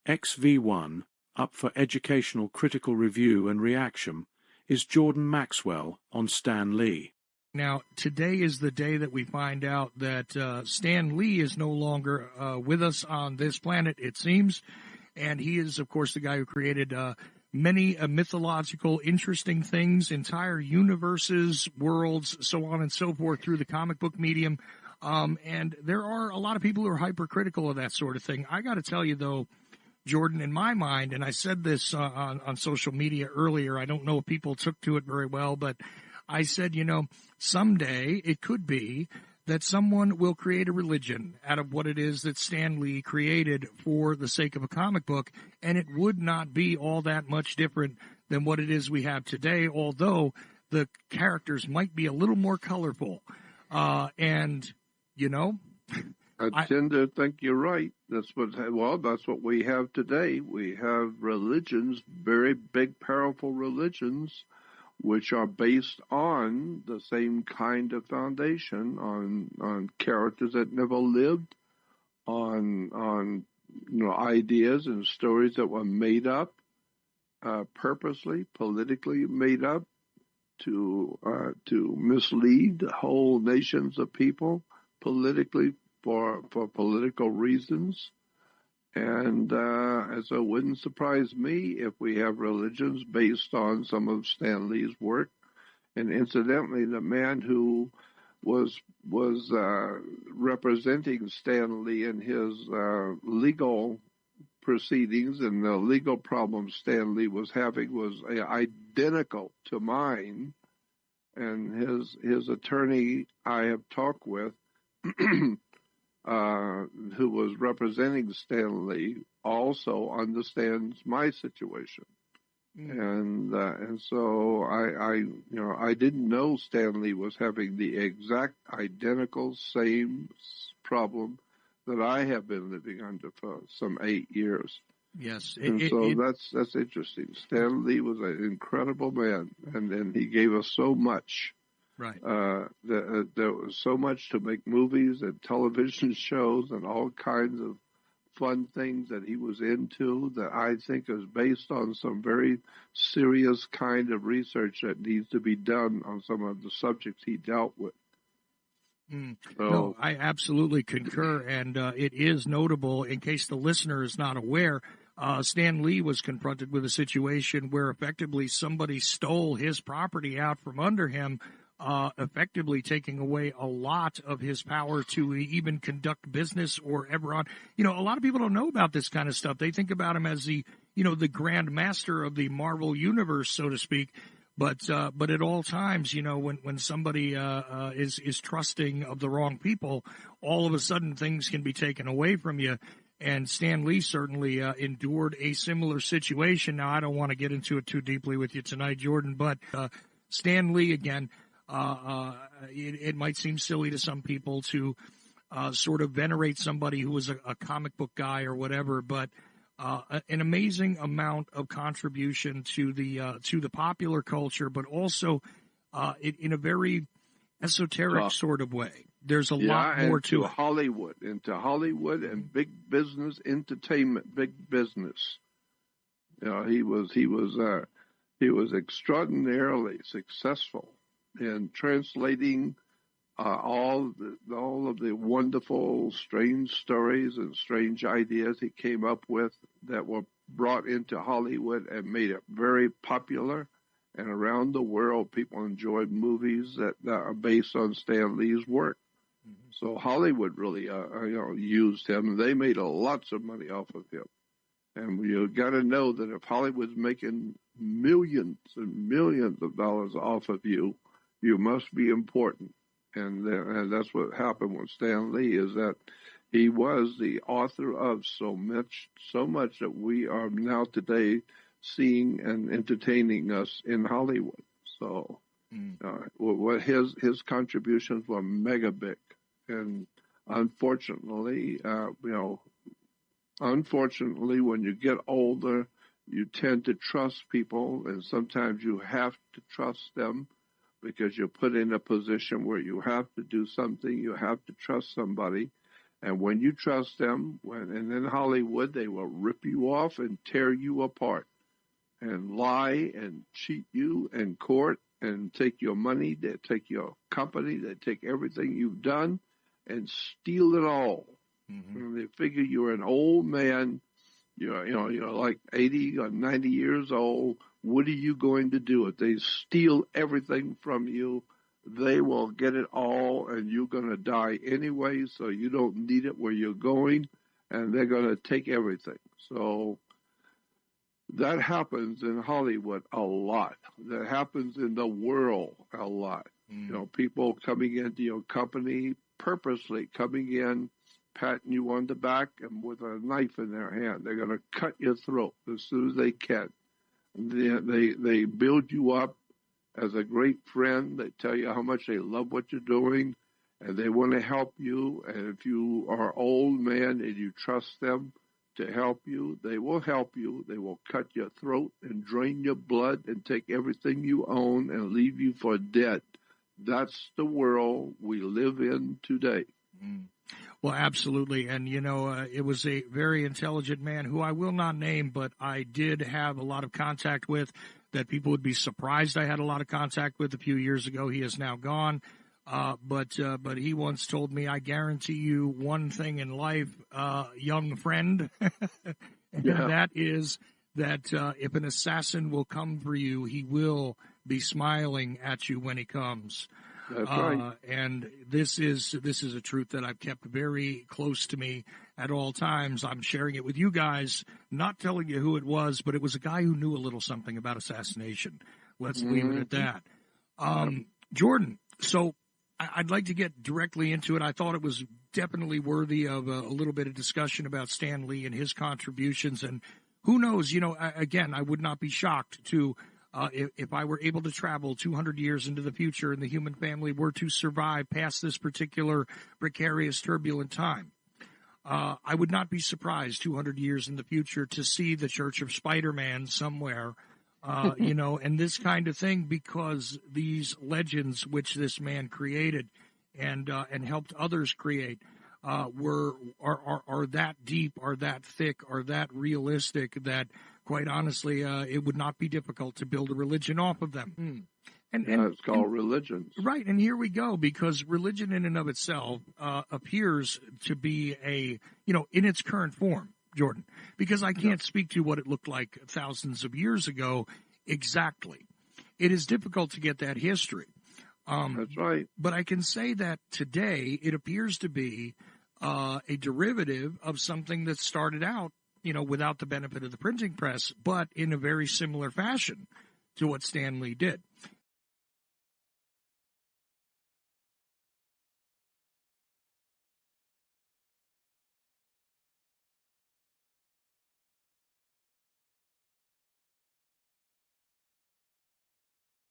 XVONE, up for educational critical review and reaction, is Jordan Maxwell on Stan Lee. Now, today is the day that we find out that Stan Lee is no longer with us on this planet, it seems. And he is, of course, the guy who created many mythological, interesting things, entire universes, worlds, so on and so forth through the comic book medium. And there are a lot of people who are hypercritical of that sort of thing. I got to tell you, though, Jordan, in my mind, and I said this on social media earlier, I don't know if people took to it very well, but I said, someday it could be that someone will create a religion out of what it is that Stan Lee created for the sake of a comic book, and it would not be all that much different than what it is we have today, although the characters might be a little more colorful. I tend to think you're right. That's what we have today. We have religions, very big, powerful religions, which are based on the same kind of foundation, on characters that never lived, on ideas and stories that were made up, purposely, politically made up to mislead whole nations of people politically for political reasons. And so it wouldn't surprise me if we have religions based on some of Stan Lee's work. And incidentally, the man who was representing Stan Lee in his legal proceedings and the legal problems Stan Lee was having was identical to mine. And his attorney I have talked with who was representing Stan Lee also understands my situation, and so I didn't know Stan Lee was having the exact identical same problem that I have been living under for some 8 years. Yes, that's interesting. Stan Lee was an incredible man, and he gave us so much. Right. There was so much to make movies and television shows and all kinds of fun things that he was into that I think is based on some very serious kind of research that needs to be done on some of the subjects he dealt with. No, I absolutely concur, and it is notable, in case the listener is not aware, Stan Lee was confronted with a situation where effectively somebody stole his property out from under him, effectively taking away a lot of his power to even conduct business or ever on. A lot of people don't know about this kind of stuff. They think about him as the grand master of the Marvel universe, so to speak. But at all times, when somebody is trusting of the wrong people, all of a sudden things can be taken away from you. And Stan Lee certainly endured a similar situation. Now, I don't want to get into it too deeply with you tonight, Jordan, but Stan Lee, again, it might seem silly to some people to sort of venerate somebody who was a comic book guy or whatever, but an amazing amount of contribution to the popular culture, but also in a very esoteric sort of way. There's a lot more to Hollywood, into Hollywood and big business, entertainment, big business. He was extraordinarily successful in translating all of the wonderful, strange stories and strange ideas he came up with that were brought into Hollywood and made it very popular. And around the world, people enjoyed movies that are based on Stan Lee's work. Mm-hmm. So Hollywood really, used him. They made lots of money off of him. And you got to know that if Hollywood's making millions and millions of dollars off of you, you must be important. And that's what happened with Stan Lee, is that he was the author of so much that we are now today seeing and entertaining us in Hollywood. So what his contributions were mega big. And unfortunately, when you get older, you tend to trust people, and sometimes you have to trust them because you're put in a position where you have to do something, you have to trust somebody, And when you trust them, and in Hollywood, they will rip you off and tear you apart and lie and cheat you in court and take your money, they take your company, they take everything you've done and steal it all. Mm-hmm. And they figure you're an old man, you're like 80 or 90 years old. What are you going to do? If they steal everything from you, they will get it all, and you're going to die anyway, so you don't need it where you're going, and they're going to take everything. So that happens in Hollywood a lot. That happens in the world a lot. Mm. People coming into your company, purposely coming in, patting you on the back, and with a knife in their hand. They're going to cut your throat as soon as they can. They build you up as a great friend. They tell you how much they love what you're doing, and they want to help you. And if you are an old man and you trust them to help you, they will help you. They will cut your throat and drain your blood and take everything you own and leave you for dead. That's the world we live in today. Mm. Well, absolutely. And, it was a very intelligent man who I will not name, but I did have a lot of contact with, that people would be surprised I had a lot of contact with a few years ago. He is now gone. But he once told me, I guarantee you one thing in life, young friend, and that is that if an assassin will come for you, he will be smiling at you when he comes. That's right. And this is a truth that I've kept very close to me at all times. I'm sharing it with you guys, not telling you who it was, but it was a guy who knew a little something about assassination. Let's leave it at that. Jordan, so I'd like to get directly into it. I thought it was definitely worthy of a little bit of discussion about Stan Lee and his contributions. And who knows, again, I would not be shocked to if I were able to travel 200 years into the future and the human family were to survive past this particular precarious, turbulent time. I would not be surprised 200 years in the future to see the Church of Spider-Man somewhere, and this kind of thing, because these legends which this man created and helped others create are that deep, are that thick, are that realistic that, quite honestly, it would not be difficult to build a religion off of them. And it's called religions. Right, and here we go, because religion in and of itself appears to be in its current form, Jordan, because I can't speak to what it looked like thousands of years ago exactly. It is difficult to get that history. That's right. But I can say that today it appears to be a derivative of something that started out, without the benefit of the printing press, but in a very similar fashion to what Stan Lee did.